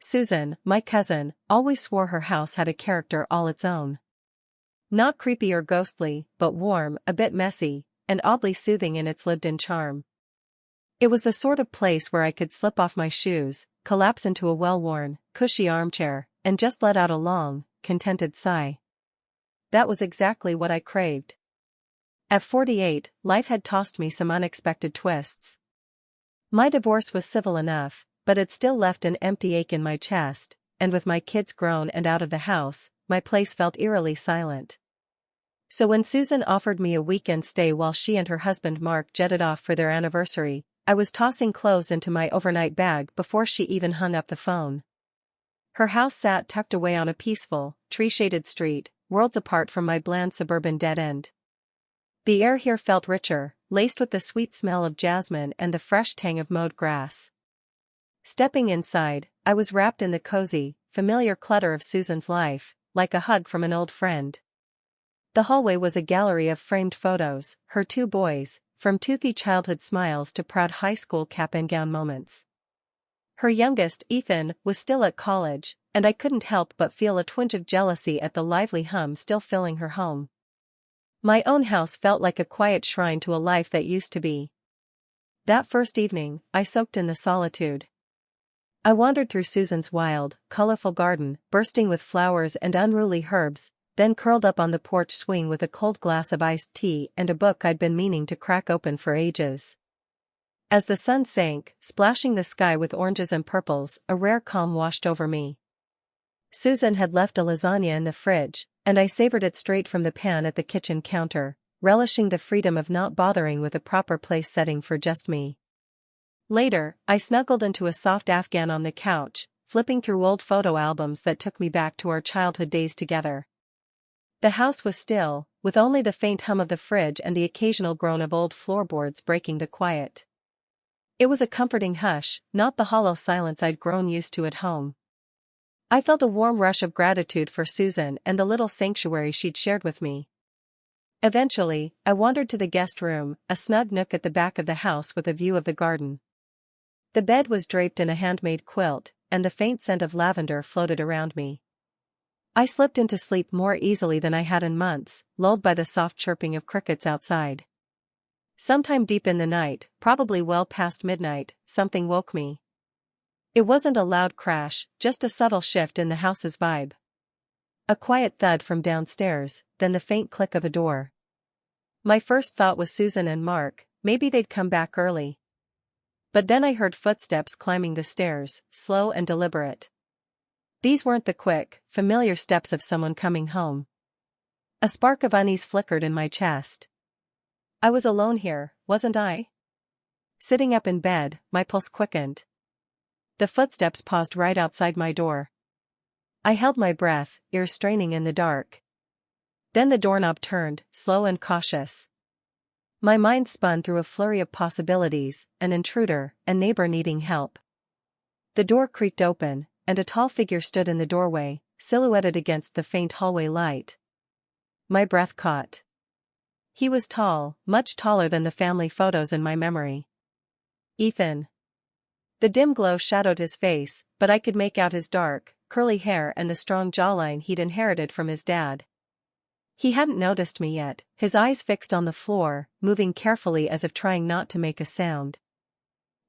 Susan, my cousin, always swore her house had a character all its own. Not creepy or ghostly, but warm, a bit messy, and oddly soothing in its lived-in charm. It was the sort of place where I could slip off my shoes, collapse into a well-worn, cushy armchair, and just let out a long, contented sigh. That was exactly what I craved. At 48, life had tossed me some unexpected twists. My divorce was civil enough, but it still left an empty ache in my chest, and with my kids grown and out of the house, my place felt eerily silent. So when Susan offered me a weekend stay while she and her husband Mark jetted off for their anniversary, I was tossing clothes into my overnight bag before she even hung up the phone. Her house sat tucked away on a peaceful, tree-shaded street, worlds apart from my bland suburban dead end. The air here felt richer, laced with the sweet smell of jasmine and the fresh tang of mowed grass. Stepping inside, I was wrapped in the cozy, familiar clutter of Susan's life, like a hug from an old friend. The hallway was a gallery of framed photos, her two boys, from toothy childhood smiles to proud high school cap and gown moments. Her youngest, Ethan, was still at college, and I couldn't help but feel a twinge of jealousy at the lively hum still filling her home. My own house felt like a quiet shrine to a life that used to be. That first evening, I soaked in the solitude. I wandered through Susan's wild, colorful garden, bursting with flowers and unruly herbs, then curled up on the porch swing with a cold glass of iced tea and a book I'd been meaning to crack open for ages. As the sun sank, splashing the sky with oranges and purples, a rare calm washed over me. Susan had left a lasagna in the fridge, and I savored it straight from the pan at the kitchen counter, relishing the freedom of not bothering with a proper place setting for just me. Later, I snuggled into a soft afghan on the couch, flipping through old photo albums that took me back to our childhood days together. The house was still, with only the faint hum of the fridge and the occasional groan of old floorboards breaking the quiet. It was a comforting hush, not the hollow silence I'd grown used to at home. I felt a warm rush of gratitude for Susan and the little sanctuary she'd shared with me. Eventually, I wandered to the guest room, a snug nook at the back of the house with a view of the garden. The bed was draped in a handmade quilt, and the faint scent of lavender floated around me. I slipped into sleep more easily than I had in months, lulled by the soft chirping of crickets outside. Sometime deep in the night, probably well past midnight, something woke me. It wasn't a loud crash, just a subtle shift in the house's vibe. A quiet thud from downstairs, then the faint click of a door. My first thought was Susan and Mark, maybe they'd come back early. But then I heard footsteps climbing the stairs, slow and deliberate. These weren't the quick, familiar steps of someone coming home. A spark of unease flickered in my chest. I was alone here, wasn't I? Sitting up in bed, my pulse quickened. The footsteps paused right outside my door. I held my breath, ears straining in the dark. Then the doorknob turned, slow and cautious. My mind spun through a flurry of possibilities, an intruder, a neighbor needing help. The door creaked open, and a tall figure stood in the doorway, silhouetted against the faint hallway light. My breath caught. He was tall, much taller than the family photos in my memory. Ethan. The dim glow shadowed his face, but I could make out his dark, curly hair and the strong jawline he'd inherited from his dad. He hadn't noticed me yet, his eyes fixed on the floor, moving carefully as if trying not to make a sound.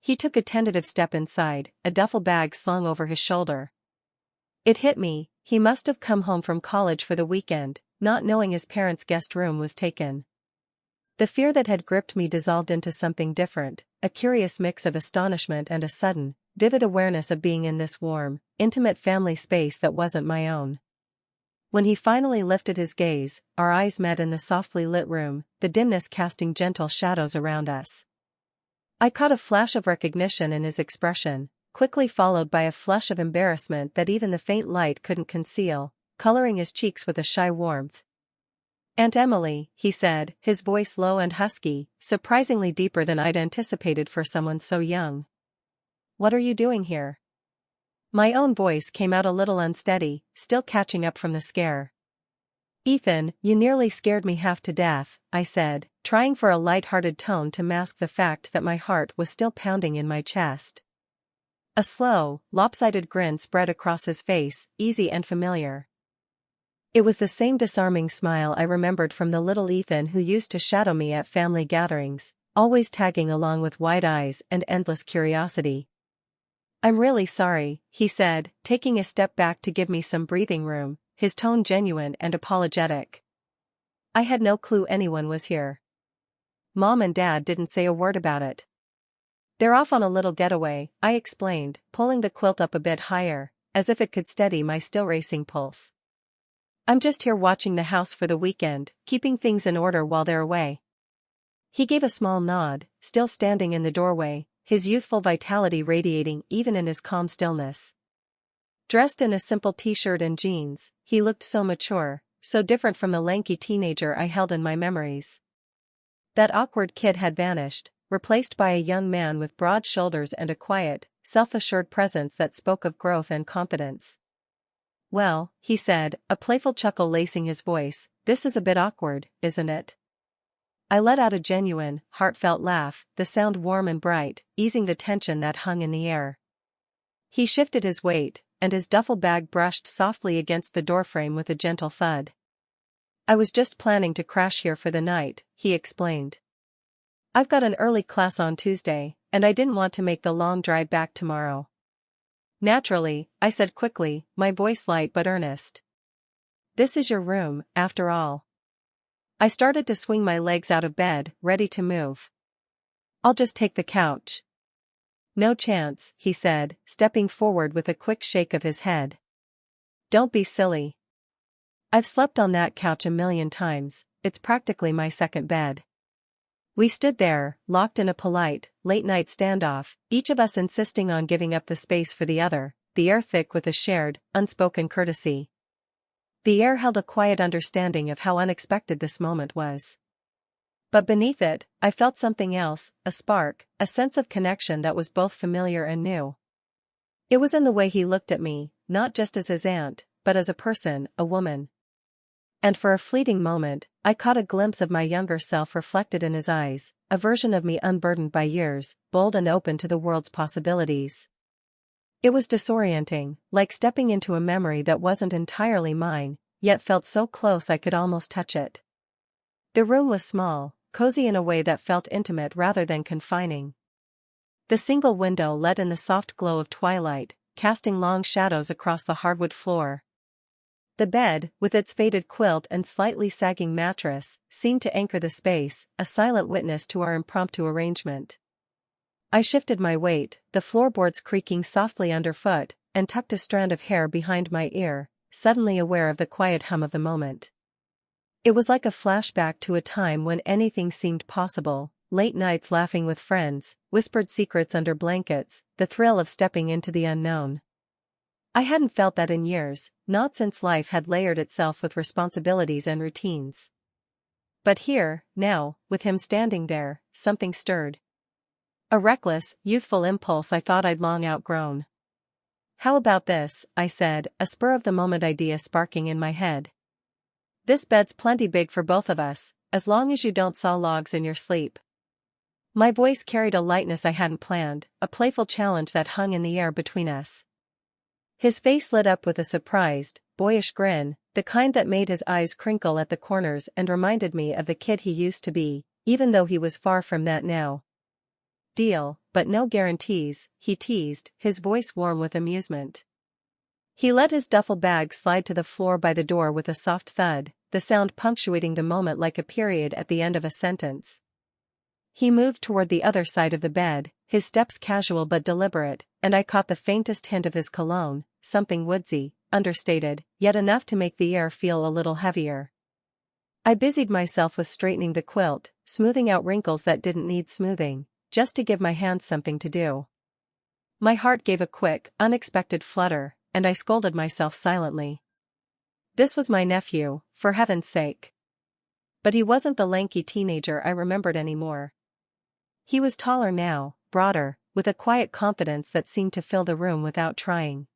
He took a tentative step inside, a duffel bag slung over his shoulder. It hit me, he must have come home from college for the weekend, not knowing his parents' guest room was taken. The fear that had gripped me dissolved into something different, a curious mix of astonishment and a sudden, vivid awareness of being in this warm, intimate family space that wasn't my own. When he finally lifted his gaze, our eyes met in the softly lit room, the dimness casting gentle shadows around us. I caught a flash of recognition in his expression, quickly followed by a flush of embarrassment that even the faint light couldn't conceal, coloring his cheeks with a shy warmth. "Aunt Emily," he said, his voice low and husky, surprisingly deeper than I'd anticipated for someone so young. "What are you doing here?" My own voice came out a little unsteady, still catching up from the scare. "Ethan, you nearly scared me half to death," I said, trying for a light-hearted tone to mask the fact that my heart was still pounding in my chest. A slow, lopsided grin spread across his face, easy and familiar. It was the same disarming smile I remembered from the little Ethan who used to shadow me at family gatherings, always tagging along with wide eyes and endless curiosity. "I'm really sorry," he said, taking a step back to give me some breathing room, his tone genuine and apologetic. "I had no clue anyone was here. Mom and Dad didn't say a word about it. They're off on a little getaway," I explained, pulling the quilt up a bit higher, as if it could steady my still racing pulse. "I'm just here watching the house for the weekend, keeping things in order while they're away." He gave a small nod, still standing in the doorway, his youthful vitality radiating even in his calm stillness. Dressed in a simple t-shirt and jeans, he looked so mature, so different from the lanky teenager I held in my memories. That awkward kid had vanished, replaced by a young man with broad shoulders and a quiet, self-assured presence that spoke of growth and confidence. "Well," he said, a playful chuckle lacing his voice, "this is a bit awkward, isn't it?" I let out a genuine, heartfelt laugh, the sound warm and bright, easing the tension that hung in the air. He shifted his weight, and his duffel bag brushed softly against the doorframe with a gentle thud. "I was just planning to crash here for the night," he explained. "I've got an early class on Tuesday, and I didn't want to make the long drive back tomorrow." "Naturally," I said quickly, my voice light but earnest. "This is your room, after all." I started to swing my legs out of bed, ready to move. "I'll just take the couch." "No chance," he said, stepping forward with a quick shake of his head. "Don't be silly. I've slept on that couch a million times, it's practically my second bed." We stood there, locked in a polite, late-night standoff, each of us insisting on giving up the space for the other, the air thick with a shared, unspoken courtesy. The air held a quiet understanding of how unexpected this moment was. But beneath it, I felt something else, a spark, a sense of connection that was both familiar and new. It was in the way he looked at me, not just as his aunt, but as a person, a woman. And for a fleeting moment, I caught a glimpse of my younger self reflected in his eyes, a version of me unburdened by years, bold and open to the world's possibilities. It was disorienting, like stepping into a memory that wasn't entirely mine, yet felt so close I could almost touch it. The room was small, cozy in a way that felt intimate rather than confining. The single window let in the soft glow of twilight, casting long shadows across the hardwood floor. The bed, with its faded quilt and slightly sagging mattress, seemed to anchor the space, a silent witness to our impromptu arrangement. I shifted my weight, the floorboards creaking softly underfoot, and tucked a strand of hair behind my ear, suddenly aware of the quiet hum of the moment. It was like a flashback to a time when anything seemed possible, late nights laughing with friends, whispered secrets under blankets, the thrill of stepping into the unknown. I hadn't felt that in years, not since life had layered itself with responsibilities and routines. But here, now, with him standing there, something stirred. A reckless, youthful impulse I thought I'd long outgrown. "How about this?" I said, a spur-of-the-moment idea sparking in my head. "This bed's plenty big for both of us, as long as you don't saw logs in your sleep." My voice carried a lightness I hadn't planned, a playful challenge that hung in the air between us. His face lit up with a surprised, boyish grin, the kind that made his eyes crinkle at the corners and reminded me of the kid he used to be, even though he was far from that now. "Deal, but no guarantees," he teased, his voice warm with amusement. He let his duffel bag slide to the floor by the door with a soft thud, the sound punctuating the moment like a period at the end of a sentence. He moved toward the other side of the bed, his steps casual but deliberate, and I caught the faintest hint of his cologne, something woodsy, understated, yet enough to make the air feel a little heavier. I busied myself with straightening the quilt, smoothing out wrinkles that didn't need smoothing, just to give my hands something to do. My heart gave a quick, unexpected flutter, and I scolded myself silently. This was my nephew, for heaven's sake. But he wasn't the lanky teenager I remembered anymore. He was taller now, broader, with a quiet confidence that seemed to fill the room without trying.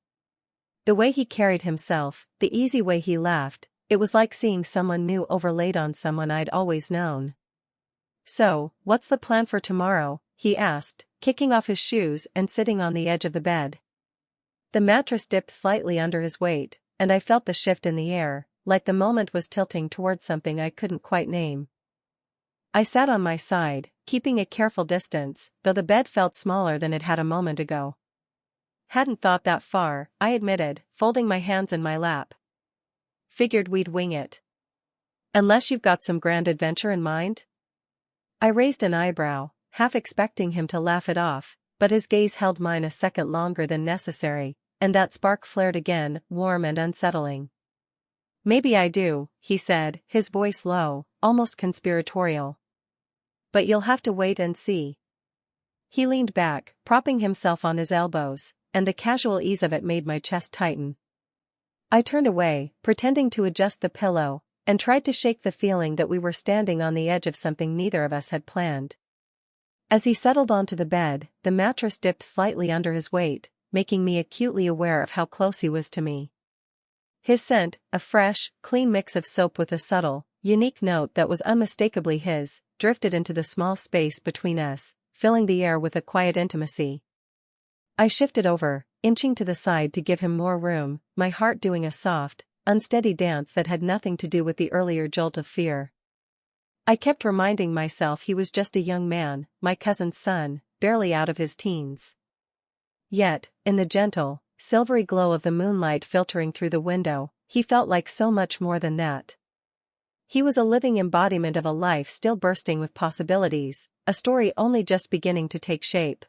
The way he carried himself, the easy way he laughed, it was like seeing someone new overlaid on someone I'd always known. "So, what's the plan for tomorrow?" he asked, kicking off his shoes and sitting on the edge of the bed. The mattress dipped slightly under his weight, and I felt the shift in the air, like the moment was tilting towards something I couldn't quite name. I sat on my side, keeping a careful distance, though the bed felt smaller than it had a moment ago. Hadn't thought that far, I admitted, folding my hands in my lap. Figured we'd wing it. Unless you've got some grand adventure in mind? I raised an eyebrow, half expecting him to laugh it off, but his gaze held mine a second longer than necessary, and that spark flared again, warm and unsettling. Maybe I do, he said, his voice low, almost conspiratorial. But you'll have to wait and see. He leaned back, propping himself on his elbows, and the casual ease of it made my chest tighten. I turned away, pretending to adjust the pillow, and tried to shake the feeling that we were standing on the edge of something neither of us had planned. As he settled onto the bed, the mattress dipped slightly under his weight, making me acutely aware of how close he was to me. His scent, a fresh, clean mix of soap with a subtle, unique note that was unmistakably his, drifted into the small space between us, filling the air with a quiet intimacy. I shifted over, inching to the side to give him more room, my heart doing a soft, unsteady dance that had nothing to do with the earlier jolt of fear. I kept reminding myself he was just a young man, my cousin's son, barely out of his teens. Yet, in the gentle, silvery glow of the moonlight filtering through the window, he felt like so much more than that. He was a living embodiment of a life still bursting with possibilities, a story only just beginning to take shape.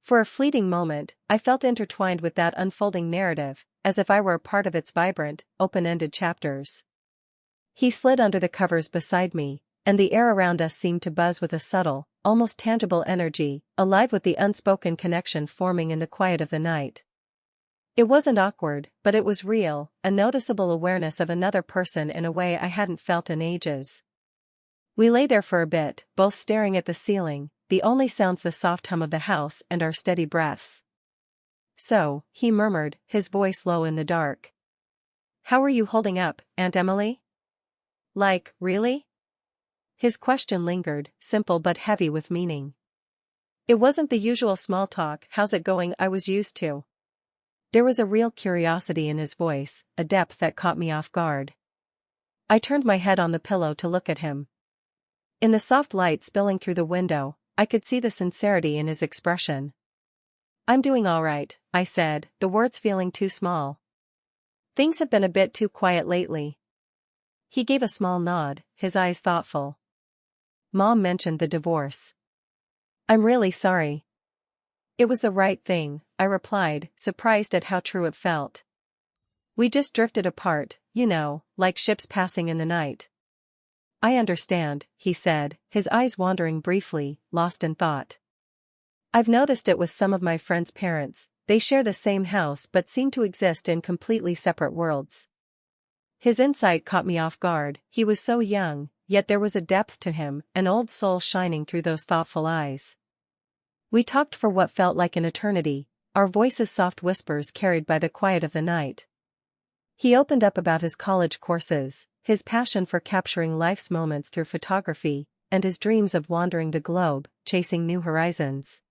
For a fleeting moment, I felt intertwined with that unfolding narrative, as if I were a part of its vibrant, open-ended chapters. He slid under the covers beside me, and the air around us seemed to buzz with a subtle, almost tangible energy, alive with the unspoken connection forming in the quiet of the night. It wasn't awkward, but it was real, a noticeable awareness of another person in a way I hadn't felt in ages. We lay there for a bit, both staring at the ceiling, the only sounds the soft hum of the house and our steady breaths. "So," he murmured, his voice low in the dark. "How are you holding up, Aunt Emily?" "Like, really?" His question lingered, simple but heavy with meaning. It wasn't the usual small talk, "How's it going?" I was used to. There was a real curiosity in his voice, a depth that caught me off guard. I turned my head on the pillow to look at him. In the soft light spilling through the window, I could see the sincerity in his expression. "I'm doing all right," I said, the words feeling too small. "Things have been a bit too quiet lately." He gave a small nod, his eyes thoughtful. "Mom mentioned the divorce." "I'm really sorry." "It was the right thing," I replied, surprised at how true it felt. "We just drifted apart, you know, like ships passing in the night." "I understand," he said, his eyes wandering briefly, lost in thought. "I've noticed it with some of my friends' parents, they share the same house but seem to exist in completely separate worlds." His insight caught me off guard, he was so young, yet there was a depth to him, an old soul shining through those thoughtful eyes. We talked for what felt like an eternity, our voices soft whispers carried by the quiet of the night. He opened up about his college courses, his passion for capturing life's moments through photography, and his dreams of wandering the globe, chasing new horizons.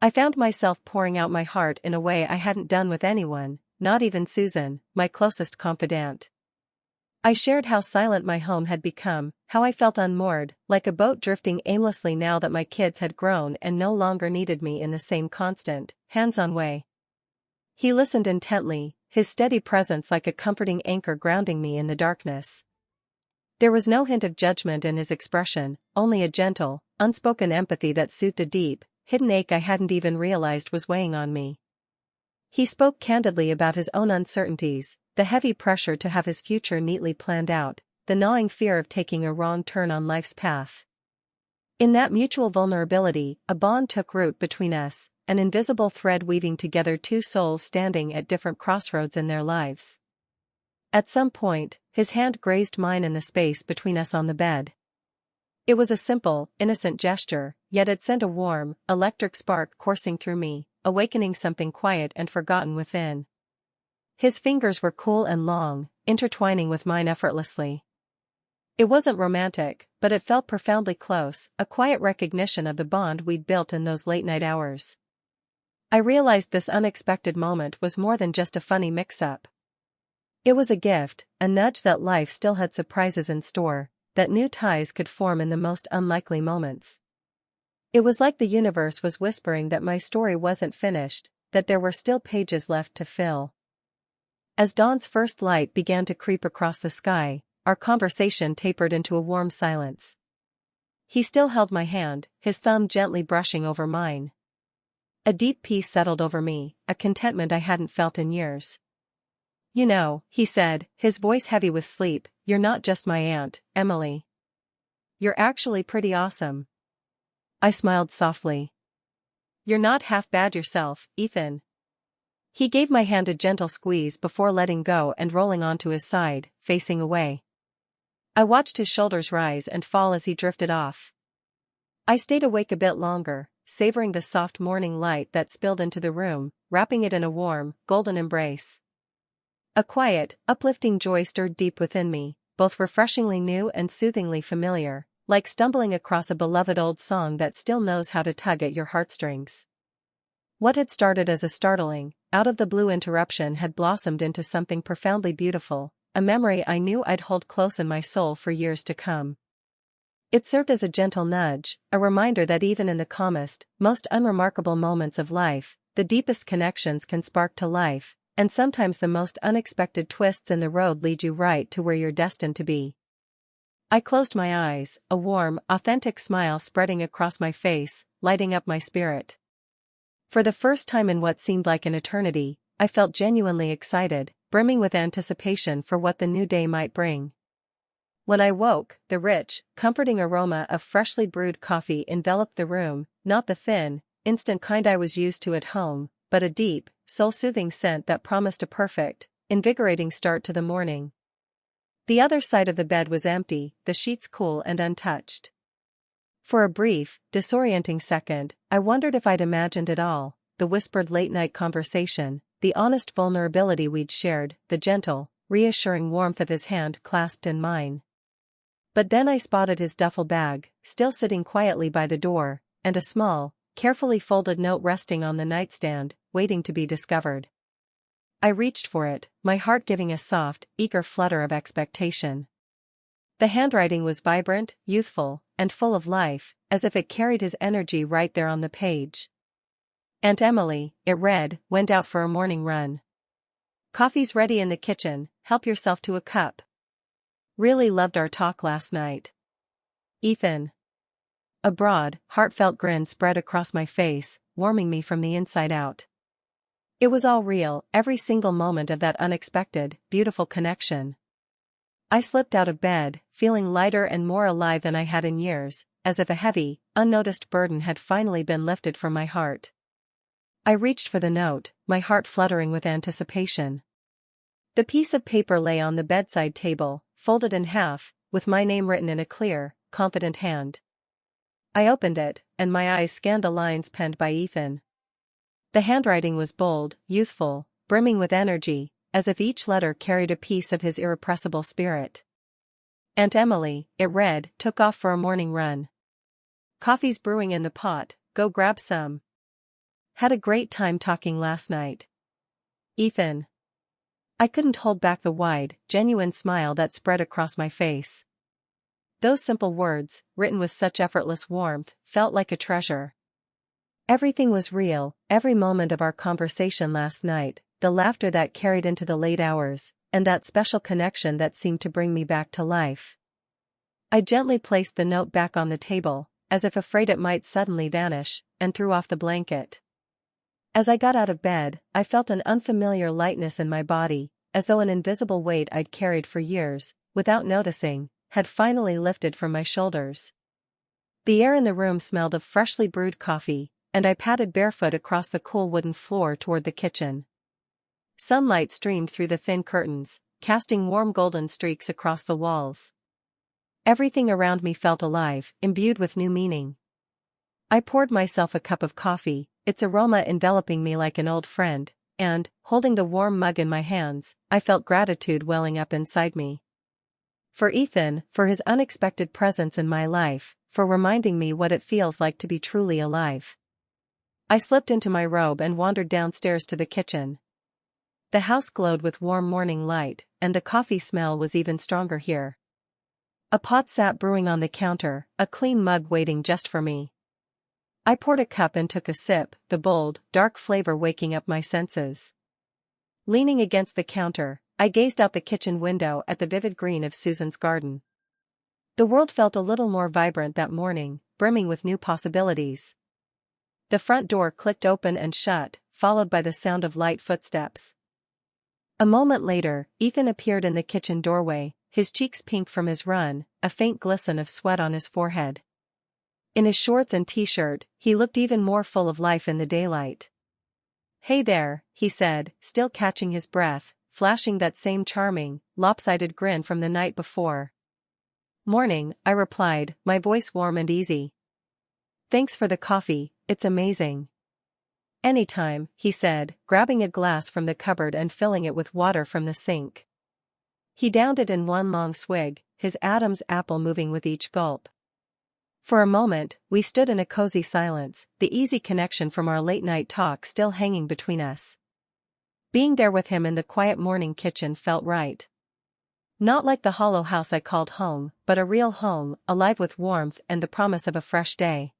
I found myself pouring out my heart in a way I hadn't done with anyone, not even Susan, my closest confidant. I shared how silent my home had become, how I felt unmoored, like a boat drifting aimlessly now that my kids had grown and no longer needed me in the same constant, hands-on way. He listened intently, his steady presence like a comforting anchor grounding me in the darkness. There was no hint of judgment in his expression, only a gentle, unspoken empathy that soothed a deep, hidden ache I hadn't even realized was weighing on me. He spoke candidly about his own uncertainties, the heavy pressure to have his future neatly planned out, the gnawing fear of taking a wrong turn on life's path. In that mutual vulnerability, a bond took root between us, an invisible thread weaving together two souls standing at different crossroads in their lives. At some point, his hand grazed mine in the space between us on the bed. It was a simple, innocent gesture, yet it sent a warm, electric spark coursing through me, awakening something quiet and forgotten within. His fingers were cool and long, intertwining with mine effortlessly. It wasn't romantic, but it felt profoundly close, a quiet recognition of the bond we'd built in those late-night hours. I realized this unexpected moment was more than just a funny mix-up. It was a gift, a nudge that life still had surprises in store, that new ties could form in the most unlikely moments. It was like the universe was whispering that my story wasn't finished, that there were still pages left to fill. As dawn's first light began to creep across the sky, our conversation tapered into a warm silence. He still held my hand, his thumb gently brushing over mine. A deep peace settled over me, a contentment I hadn't felt in years. "You know," he said, his voice heavy with sleep, "you're not just my aunt, Emily. You're actually pretty awesome." I smiled softly. "You're not half bad yourself, Ethan." He gave my hand a gentle squeeze before letting go and rolling onto his side, facing away. I watched his shoulders rise and fall as he drifted off. I stayed awake a bit longer, savoring the soft morning light that spilled into the room, wrapping it in a warm, golden embrace. A quiet, uplifting joy stirred deep within me, both refreshingly new and soothingly familiar, like stumbling across a beloved old song that still knows how to tug at your heartstrings. What had started as a startling, out-of-the-blue interruption had blossomed into something profoundly beautiful, a memory I knew I'd hold close in my soul for years to come. It served as a gentle nudge, a reminder that even in the calmest, most unremarkable moments of life, the deepest connections can spark to life, and sometimes the most unexpected twists in the road lead you right to where you're destined to be. I closed my eyes, a warm, authentic smile spreading across my face, lighting up my spirit. For the first time in what seemed like an eternity, I felt genuinely excited, brimming with anticipation for what the new day might bring. When I woke, the rich, comforting aroma of freshly brewed coffee enveloped the room, not the thin, instant kind I was used to at home, but a deep, soul-soothing scent that promised a perfect, invigorating start to the morning. The other side of the bed was empty, the sheets cool and untouched. For a brief, disorienting second, I wondered if I'd imagined it all, the whispered late-night conversation, the honest vulnerability we'd shared, the gentle, reassuring warmth of his hand clasped in mine. But then I spotted his duffel bag, still sitting quietly by the door, and a small, carefully folded note resting on the nightstand, waiting to be discovered. I reached for it, my heart giving a soft, eager flutter of expectation. The handwriting was vibrant, youthful, and full of life, as if it carried his energy right there on the page. "Aunt Emily," it read, "went out for a morning run. Coffee's ready in the kitchen, help yourself to a cup. Really loved our talk last night. Ethan." A broad, heartfelt grin spread across my face, warming me from the inside out. It was all real, every single moment of that unexpected, beautiful connection. I slipped out of bed, feeling lighter and more alive than I had in years, as if a heavy, unnoticed burden had finally been lifted from my heart. I reached for the note, my heart fluttering with anticipation. The piece of paper lay on the bedside table, folded in half, with my name written in a clear, confident hand. I opened it, and my eyes scanned the lines penned by Ethan. The handwriting was bold, youthful, brimming with energy, as if each letter carried a piece of his irrepressible spirit. "Aunt Emily," it read, "took off for a morning run. Coffee's brewing in the pot, go grab some. Had a great time talking last night. Ethan." I couldn't hold back the wide, genuine smile that spread across my face. Those simple words, written with such effortless warmth, felt like a treasure. Everything was real, every moment of our conversation last night, the laughter that carried into the late hours, and that special connection that seemed to bring me back to life. I gently placed the note back on the table, as if afraid it might suddenly vanish, and threw off the blanket. As I got out of bed, I felt an unfamiliar lightness in my body, as though an invisible weight I'd carried for years, without noticing, had finally lifted from my shoulders. The air in the room smelled of freshly brewed coffee, and I padded barefoot across the cool wooden floor toward the kitchen. Sunlight streamed through the thin curtains, casting warm golden streaks across the walls. Everything around me felt alive, imbued with new meaning. I poured myself a cup of coffee, its aroma enveloping me like an old friend, and, holding the warm mug in my hands, I felt gratitude welling up inside me. For Ethan, for his unexpected presence in my life, for reminding me what it feels like to be truly alive. I slipped into my robe and wandered downstairs to the kitchen. The house glowed with warm morning light, and the coffee smell was even stronger here. A pot sat brewing on the counter, a clean mug waiting just for me. I poured a cup and took a sip, the bold, dark flavor waking up my senses. Leaning against the counter, I gazed out the kitchen window at the vivid green of Susan's garden. The world felt a little more vibrant that morning, brimming with new possibilities. The front door clicked open and shut, followed by the sound of light footsteps. A moment later, Ethan appeared in the kitchen doorway, his cheeks pink from his run, a faint glisten of sweat on his forehead. In his shorts and t-shirt, he looked even more full of life in the daylight. "Hey there," he said, still catching his breath, flashing that same charming, lopsided grin from the night before. "Morning," I replied, my voice warm and easy. "Thanks for the coffee, it's amazing." "Anytime," he said, grabbing a glass from the cupboard and filling it with water from the sink. He downed it in one long swig, his Adam's apple moving with each gulp. For a moment, we stood in a cozy silence, the easy connection from our late-night talk still hanging between us. Being there with him in the quiet morning kitchen felt right. Not like the hollow house I called home, but a real home, alive with warmth and the promise of a fresh day.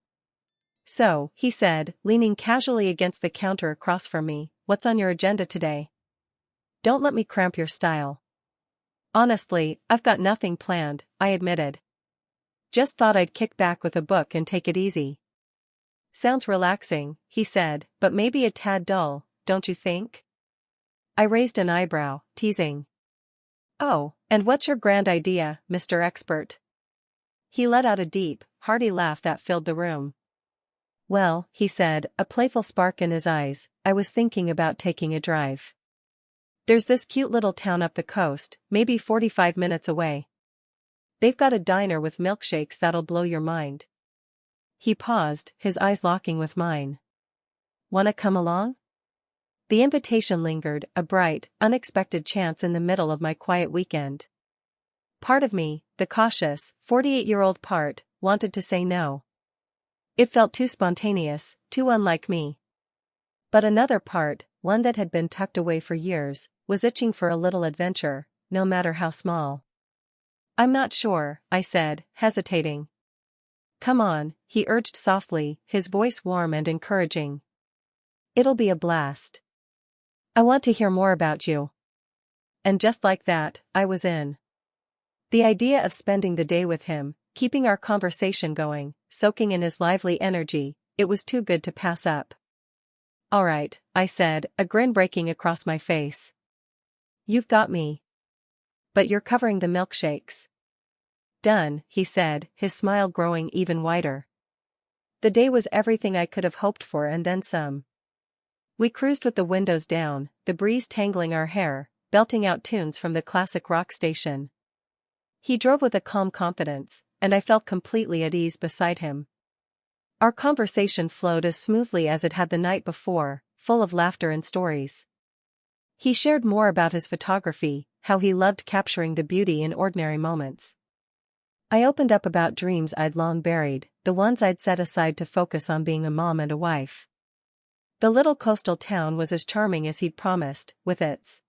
"So," he said, leaning casually against the counter across from me, "what's on your agenda today? Don't let me cramp your style." "Honestly, I've got nothing planned," I admitted. "Just thought I'd kick back with a book and take it easy." "Sounds relaxing," he said, "but maybe a tad dull, don't you think?" I raised an eyebrow, teasing. "Oh, and what's your grand idea, Mr. Expert?" He let out a deep, hearty laugh that filled the room. "Well," he said, a playful spark in his eyes, "I was thinking about taking a drive. There's this cute little town up the coast, maybe 45 minutes away. They've got a diner with milkshakes that'll blow your mind." He paused, his eyes locking with mine. "Wanna come along?" The invitation lingered, a bright, unexpected chance in the middle of my quiet weekend. Part of me, the cautious, 48-year-old part, wanted to say no. It felt too spontaneous, too unlike me. But another part, one that had been tucked away for years, was itching for a little adventure, no matter how small. "I'm not sure," I said, hesitating. "Come on," he urged softly, his voice warm and encouraging. "It'll be a blast. I want to hear more about you." And just like that, I was in. The idea of spending the day with him, keeping our conversation going, soaking in his lively energy, it was too good to pass up. "All right," I said, a grin breaking across my face. "You've got me. But you're covering the milkshakes." "Done," he said, his smile growing even wider. The day was everything I could have hoped for and then some. We cruised with the windows down, the breeze tangling our hair, belting out tunes from the classic rock station. He drove with a calm confidence, and I felt completely at ease beside him. Our conversation flowed as smoothly as it had the night before, full of laughter and stories. He shared more about his photography, how he loved capturing the beauty in ordinary moments. I opened up about dreams I'd long buried, the ones I'd set aside to focus on being a mom and a wife. The little coastal town was as charming as he'd promised, with its